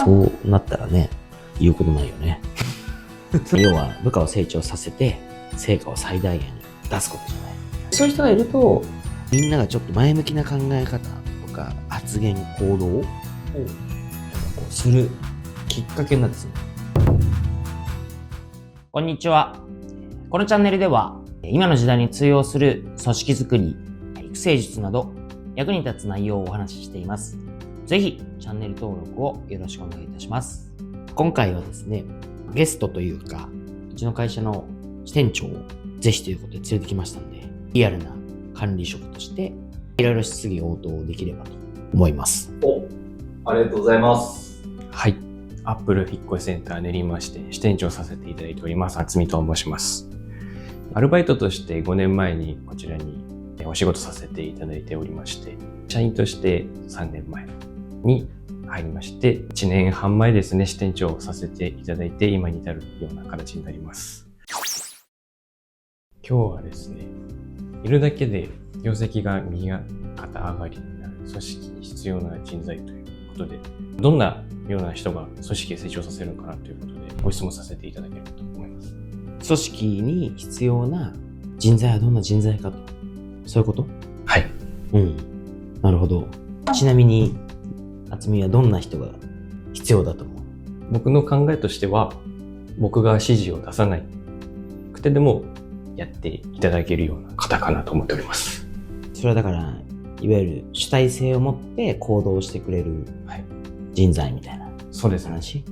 そうなったらね、言うことないよね。要は部下を成長させて、成果を最大限出すことじゃない。そういう人がいると、みんながちょっと前向きな考え方とか発言、行動をするきっかけになってする。こんにちは。このチャンネルでは、今の時代に通用する組織づくり、育成術など役に立つ内容をお話ししています。ぜひチャンネル登録をよろしくお願いいたします。今回はですね、ゲストというか、うちの会社の支店長をぜひということで連れてきましたので、リアルな管理職としていろいろ質疑応答できればと思います。ありがとうございます。はい。アップル引っ越しセンター練馬支店支店長させていただいております。渥美と申します。アルバイトとして5年前にこちらにお仕事させていただいておりまして、社員として3年前に入りまして、1年半前ですね、支店長をさせていただいて、今に至るような形になります。今日はですね、いるだけで業績が右肩上がりになる組織に必要な人材ということで、どんなような人が組織を成長させるのかなということで、ご質問させていただければと思います。組織に必要な人材はどんな人材かと。そういうこと？はい。なるほど。ちなみに、渥美はどんな人が必要だと思う？僕の考えとしては、僕が指示を出さないくてでもやっていただけるような方かなと思っております。それはだから、いわゆる主体性を持って行動してくれる人材みたいなそうですね。話？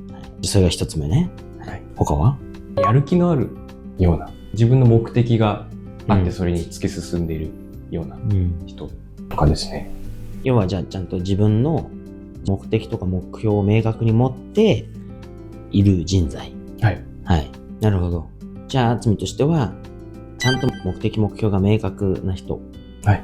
それが一つ目ね。はい。他は？やる気のあるような、自分の目的があってそれに突き進んでいるような人とかですね。要はじゃあちゃんと自分の目的とか目標を明確に持っている人材。はい。はい。なるほど。じゃあ、渥美としては、ちゃんと目的目標が明確な人。はい。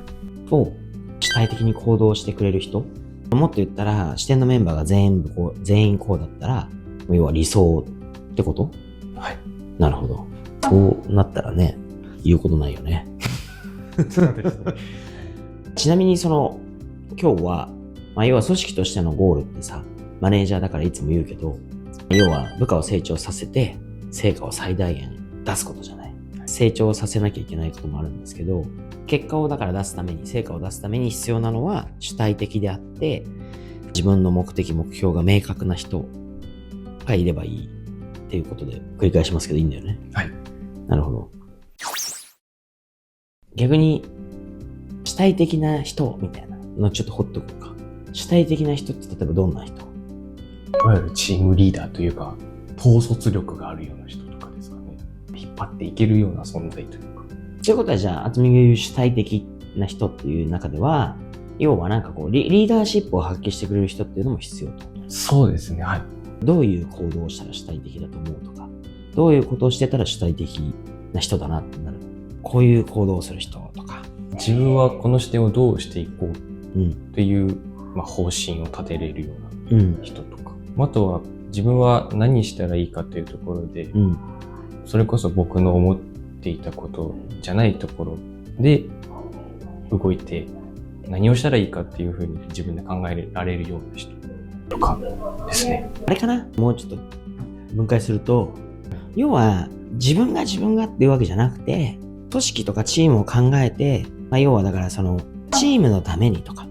と、主体的に行動してくれる人。もっと言ったら、支店のメンバーが全員こうだったら、要は理想ってこと？はい。なるほど。そうなったらね、言うことないよね。そうですね。ちなみに今日は、要は組織としてのゴールってさ、マネージャーだからいつも言うけど、要は部下を成長させて、成果を最大限出すことじゃない。成長させなきゃいけないこともあるんですけど、結果をだから出すために、成果を出すために必要なのは主体的であって、自分の目的、目標が明確な人がいればいいっていうことで繰り返しますけどいいんだよね。はい。なるほど。逆に、主体的な人みたいなのちょっと掘っておこうか。主体的な人って例えばどんな人？いわゆるチームリーダーというか、統率力があるような人とかですかね。引っ張っていけるような存在というか。そういうことはじゃあ、渥美が言う主体的な人っていう中では、要はなんかこうリーダーシップを発揮してくれる人っていうのも必要と。そうですね。はい。どういう行動をしたら主体的だと思うとか、どういうことをしてたら主体的な人だなってなる。こういう行動をする人とか。自分はこの視点をどうしていこうっていう、方針を立てれるような人とか。あとは自分は何したらいいかというところで、それこそ僕の思っていたことじゃないところで動いて何をしたらいいかっていうふうに自分で考えられるような人とかですね。あれかな？もうちょっと分解すると、要は自分がっていうわけじゃなくて、組織とかチームを考えて、要はだからチームのためにとか、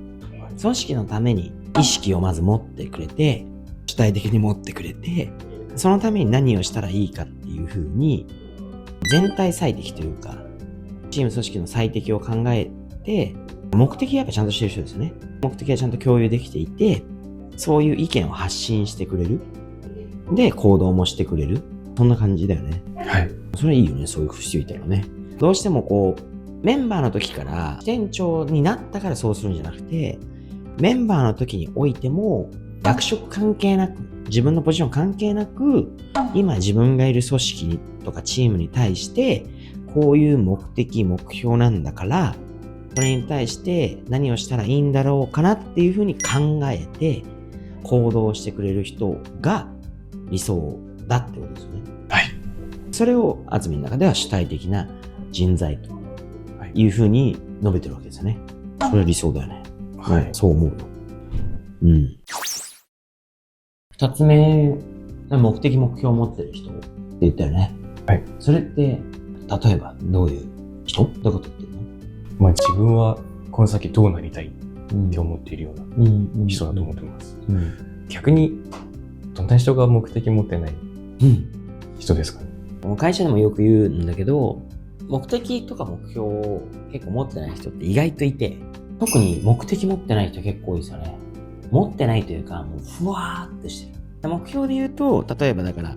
組織のために意識をまず持ってくれて、主体的に持ってくれて、そのために何をしたらいいかっていう風に、全体最適というか、チーム組織の最適を考えて、目的はやっぱちゃんとしてる人ですよね。目的はちゃんと共有できていて、そういう意見を発信してくれる。で、行動もしてくれる。そんな感じだよね。はい。それいいよね、そういう人いたらね。どうしてもメンバーの時から支店長になったからそうするんじゃなくて、メンバーの時においても役職関係なく、自分のポジション関係なく、今自分がいる組織とかチームに対してこういう目的目標なんだから、それに対して何をしたらいいんだろうかなっていうふうに考えて行動してくれる人が理想だってことですよね。はい。それを渥美の中では主体的な人材というふうに述べてるわけですよね。それは理想だよね。はい。そう思うよ。二つ目、目的目標を持ってる人って言ったよね。はい。それって、例えばどういう人？どういうこと言ってるの？自分はこの先どうなりたいって思っているような人だと思ってます。逆に、どんな人が目的持ってない人ですかね。会社でもよく言うんだけど、目的とか目標を結構持ってない人って意外といて、特に目的持ってない人結構多いですよね。持ってないというか、もうふわーっとしてる。目標で言うと、例えばだから、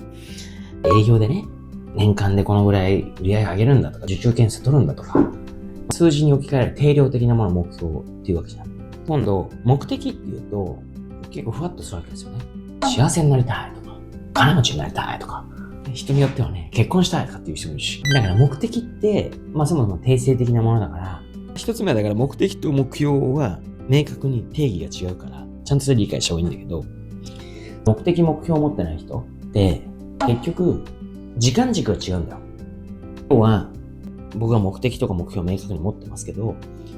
営業でね、年間でこのぐらい売り上げ上げるんだとか、受注件数取るんだとか、数字に置き換える定量的なものを目標っていうわけじゃん。今度、目的っていうと、結構ふわっとするわけですよね。幸せになりたいとか、金持ちになりたいとか、人によってはね、結婚したいとかっていう人もいるし。だから目的って、そもそも定性的なものだから、一つ目はだから目的と目標は明確に定義が違うから、ちゃんとそれ理解した方がいいんだけど、目的目標を持ってない人って、結局、時間軸が違うんだよ。要は、僕は目的とか目標を明確に持ってますけど、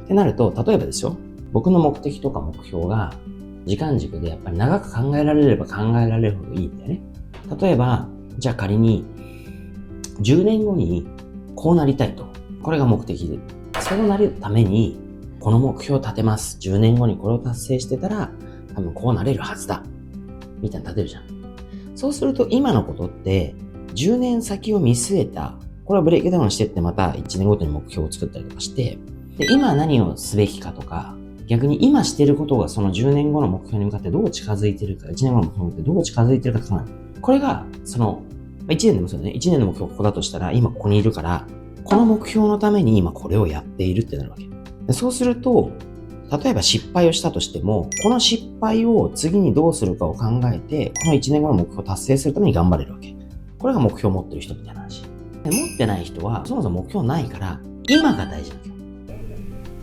ってなると、例えばですよ、僕の目的とか目標が時間軸でやっぱり長く考えられれば考えられるほどいいんだよね。例えば、じゃあ仮に10年後にこうなりたいと。これが目的で。そうなるためにこの目標を立てます。10年後にこれを達成してたら多分こうなれるはずだ。みたいな立てるじゃん。そうすると今のことって10年先を見据えた、これをブレイクダウンしてってまた1年ごとに目標を作ったりとかして、で今何をすべきかとか、逆に今してることがその10年後の目標に向かってどう近づいてるか、1年後の目標に向かってどう近づいてるかとか、これがその1年でもそうだね。1年の目標ここだとしたら今ここにいるから、この目標のために今これをやっているってなるわけ。でそうすると、例えば失敗をしたとしても、この失敗を次にどうするかを考えて、この1年後の目標を達成するために頑張れるわけ。これが目標を持ってる人みたいな話。で持ってない人はそもそも目標ないから、今が大事なわけよ。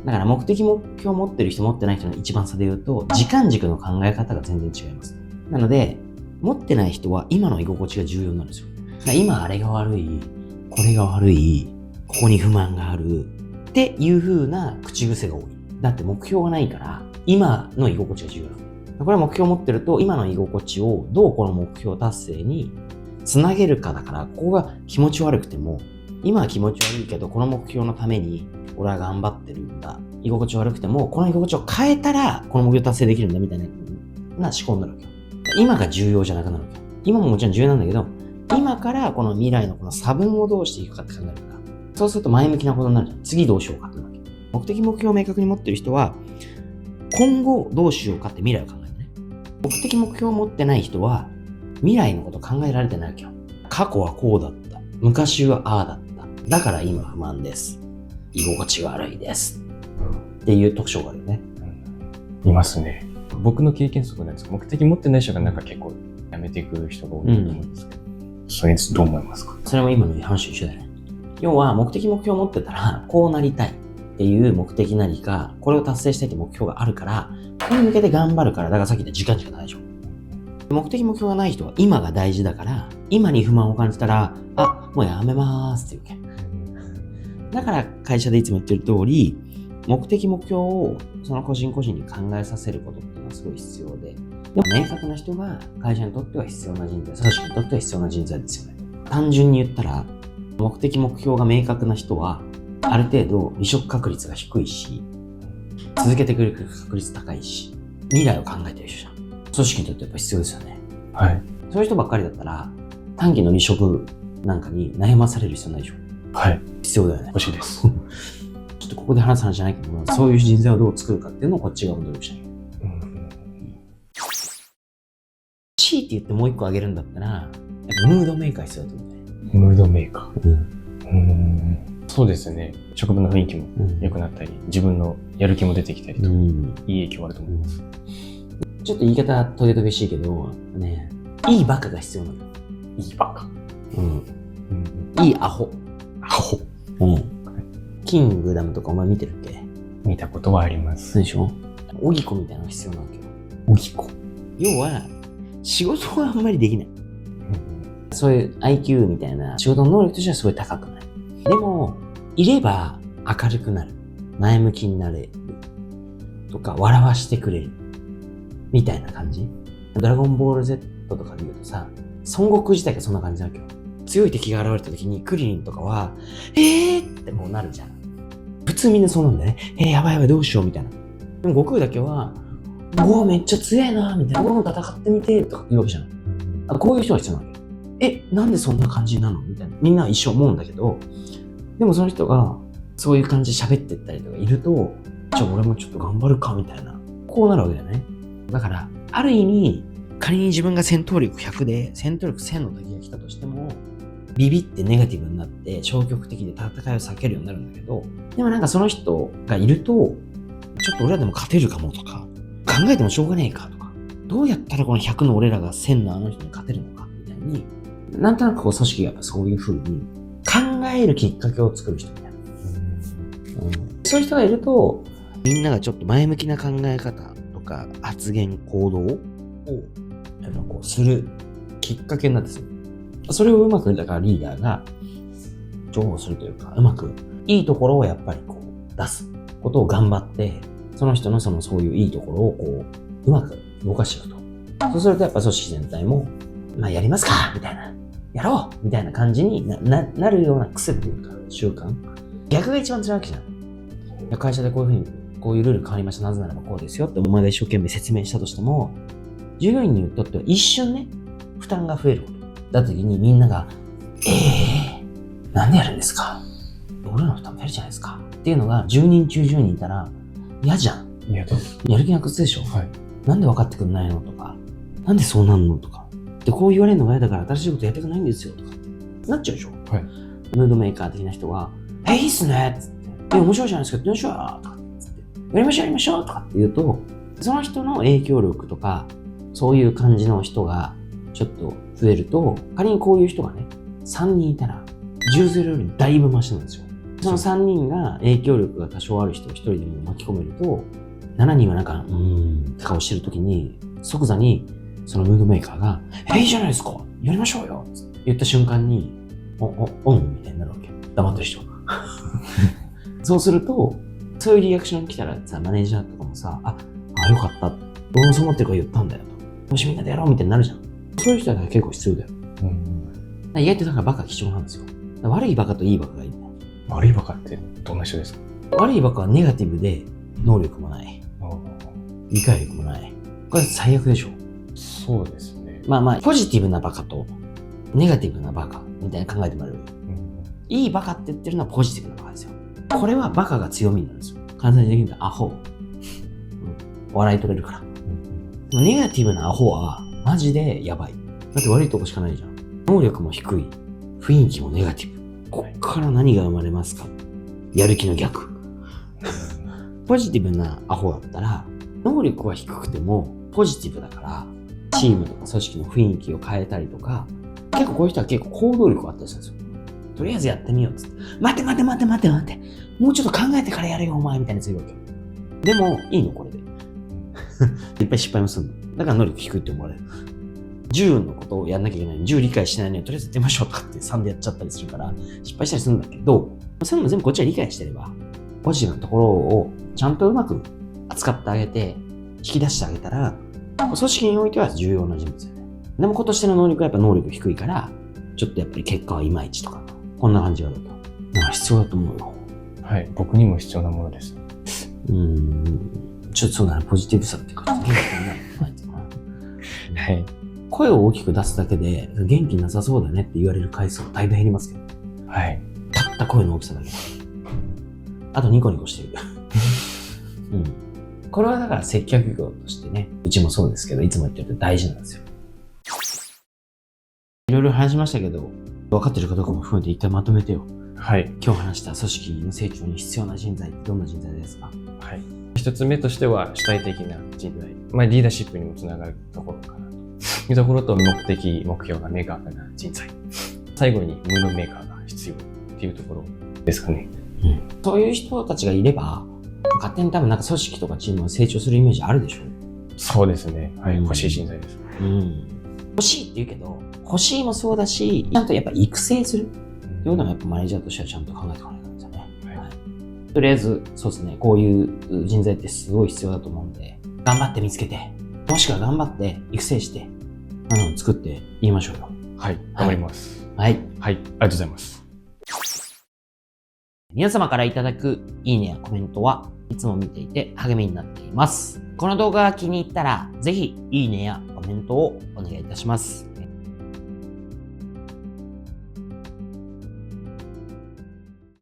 だから目的目標を持ってる人持ってない人の一番差で言うと、時間軸の考え方が全然違います。なので、持ってない人は今の居心地が重要になるんですよ。今あれが悪い、これが悪い、ここに不満があるっていう風な口癖が多い。だって目標がないから今の居心地が重要なの。これは目標を持ってると今の居心地をどうこの目標達成につなげるかだから、ここが気持ち悪くても、今は気持ち悪いけどこの目標のために俺は頑張ってるんだ。居心地悪くてもこの居心地を変えたらこの目標達成できるんだみたいな思考になるわけよ。今が重要じゃなくなるわけよ。今ももちろん重要なんだけど、今からこの未来のこの差分をどうしていくかって考えるから、そうすると前向きなことになるじゃん。次どうしようかってなるわけ。目的目標を明確に持ってる人は、今後どうしようかって未来を考えるね。目的目標を持ってない人は、未来のこと考えられてないわけよ。過去はこうだった。昔はああだった。だから今不満です。居心地が悪いです。っていう特徴があるよね。いますね。僕の経験則なんですけど、目的持ってない人がなんか結構やめていく人が多いと思うんですけど、それにどう思いますか？それも今の話と一緒だよね。要は目的目標を持ってたら、こうなりたいっていう目的なりか、これを達成したいって目標があるから、これに向けて頑張るから、だからさっき言った時間しかないでしょ。目的目標がない人は今が大事だから、今に不満を感じたら、もうやめまーすって言うわけ。だから会社でいつも言ってる通り、目的目標をその個人個人に考えさせることっていうのはすごい必要で、でも明確な人が会社にとっては必要な人材、組織にとっては必要な人材ですよね。単純に言ったら、目的目標が明確な人は、ある程度離職確率が低いし、続けてくれる確率高いし、未来を考えてる人じゃん。組織にとってやっぱ必要ですよね。はい。そういう人ばっかりだったら、短期の離職なんかに悩まされる必要ないでしょ。はい。必要だよね。欲しいです。ちょっとここで話す話じゃないけど、そういう人材をどう作るかっていうのをこっちが努力しない。C って言ってもう一個あげるんだったら、やっぱムードメーカー必要だと思うんだよね。ムードメーカー。そうですね。職場の雰囲気も良くなったり、自分のやる気も出てきたりと、いい影響あると思います。ちょっと言い方トゲトゲしいけど、ね、いいバカが必要なの。いいバカ。いいアホ。アホ。キングダムとかお前見てるっけ？見たことはあります。そうでしょ？オギコみたいなのが必要なわけよ。オギコ。要は、仕事はあんまりできない。そういう IQ みたいな仕事の能力としてはすごい高くない。でも、いれば明るくなる。前向きになれる。とか、笑わしてくれる。みたいな感じ。ドラゴンボール Z トとかで言うとさ、孫悟空自体がそんな感じなわけよ。強い敵が現れた時にクリリンとかは、ってこうなるじゃん。普通みんなそうなんだよね。やばいやばいどうしようみたいな。でも悟空だけは、めっちゃ強えなみたいな。俺も戦ってみてとか言うわけじゃん。こういう人が必要なわけ。なんでそんな感じなのみたいな。みんなは一生思うんだけど、でもその人がそういう感じで喋ってったりとかいると、俺もちょっと頑張るかみたいな。こうなるわけだよね。だから、ある意味、仮に自分が戦闘力100で戦闘力1000の敵が来たとしても、ビビってネガティブになって消極的で戦いを避けるようになるんだけど、でもなんかその人がいると、ちょっと俺らでも勝てるかもとか、考えてもしょうがねえかとか、どうやったらこの100の俺らが1000のあの人に勝てるのかみたいに、なんとなくこう組織がやっぱそういう風に考えるきっかけを作る人みたいな。そういう人がいると、みんながちょっと前向きな考え方とか発言、行動をこうするきっかけになってする。それをうまくだからリーダーが重宝するというか、うまくいいところをやっぱりこう出すことを頑張って、その人のそういういいところをこううまく動かしていくと。そうするとやっぱ組織全体も、やりますかみたいな。やろうみたいな感じになるような癖というか、習慣。逆が一番辛いわけじゃん。いや会社でこういうふうに、こういうルール変わりました。なぜならばこうですよってお前が一生懸命説明したとしても、従業員にとっては一瞬ね、負担が増えること。だった時にみんなが、なんでやるんですか俺らの負担もやるじゃないですかっていうのが10人中10人いたら嫌じゃん。嫌です。やる気なくすでしょ。はい。なんで分かってくんないのとか、なんでそうなんのとか。で、こう言われるのが嫌だから新しいことやりたくないんですよとかってなっちゃうでしょ。はい。ムードメーカー的な人が、いいっすねっつって。面白いじゃないですか。やってみましょうよとかつって。やりましょうとかって言うと、その人の影響力とか、そういう感じの人がちょっと増えると、仮にこういう人がね、3人いたら、10-0よりだいぶマシなんですよ。その3人が影響力が多少ある人を1人でも巻き込めると、7人はなんか、って顔してるときに、即座に、そのムードメーカーが、いいじゃないですかやりましょうよって言った瞬間に、オンみたいになるわけ。黙ってる人。そうすると、そういうリアクション来たらさ、マネージャーとかもさ、よかった。俺もそう思ってるから言ったんだよと。もしみんなでやろうみたいになるじゃん。そういう人は結構必要だよ。意外とだからバカ貴重なんですよ。悪いバカといいバカがいいんだよ。悪いバカってどんな人ですか？悪いバカはネガティブで能力もない。理解力もない。これ最悪でしょ。そうですね。ポジティブなバカとネガティブなバカみたいな考えてもらえる。いいバカって言ってるのはポジティブなバカですよ。これはバカが強みなんですよ。簡単にできるとアホ。笑い取れるから。ネガティブなアホはマジでやばい。だって悪いとこしかないじゃん。能力も低い。雰囲気もネガティブ。こっから何が生まれますか？やる気の逆。ポジティブなアホだったら、能力は低くてもポジティブだから、チームとか組織の雰囲気を変えたりとか、結構こういう人は結構行動力があったりするんですよ。とりあえずやってみようっつって。待て。もうちょっと考えてからやれよお前みたいにするわけ。でも、いいのこれで。いっぱい失敗もするの。だから能力低いって思われる。10のことをやんなきゃいけないのに、10理解してないのに、とりあえずやってみましょうとかって3でやっちゃったりするから、失敗したりするんだけど、それも全部こっちは理解してれば、ポジティブなところをちゃんとうまく扱ってあげて、引き出してあげたら、組織においては重要な人物だよね。でも今年の能力はやっぱ能力低いから、ちょっとやっぱり結果はいまいちとか、こんな感じがあると。だから必要だと思うよ。はい、僕にも必要なものです。ちょっとそうだな、ポジティブさっていうか、元気になる。はい。声を大きく出すだけで、元気なさそうだねって言われる回数だいぶ減りますけど。はい。たった声の大きさだけ。あとニコニコしてる。これはだから接客業としてね、うちもそうですけど、いつも言ってると大事なんですよ。いろいろ話しましたけど、分かってるかどうかも含めて一回まとめてよ。はい。今日話した組織の成長に必要な人材ってどんな人材ですか？はい。一つ目としては主体的な人材。リーダーシップにもつながるところかなというところと、目的、目標が明確な人材。最後にムードメーカーが必要っていうところですかね。そういう人たちがいれば、勝手に多分なんか組織とかチームが成長するイメージあるでしょ？そうですね。はい。欲しい人材です。欲しいって言うけど、欲しいもそうだし、ちゃんとやっぱ育成する。っていうのはやっぱマネージャーとしてはちゃんと考えておかないとですよね。はい。とりあえず、そうですね、こういう人材ってすごい必要だと思うんで、頑張って見つけて、もしくは頑張って育成して、作っていきましょうよ。はい、頑張ります。はい。はい、ありがとうございます。皆様からいただくいいねやコメントはいつも見ていて励みになっています。この動画が気に入ったら、ぜひいいねやコメントをお願いいたします。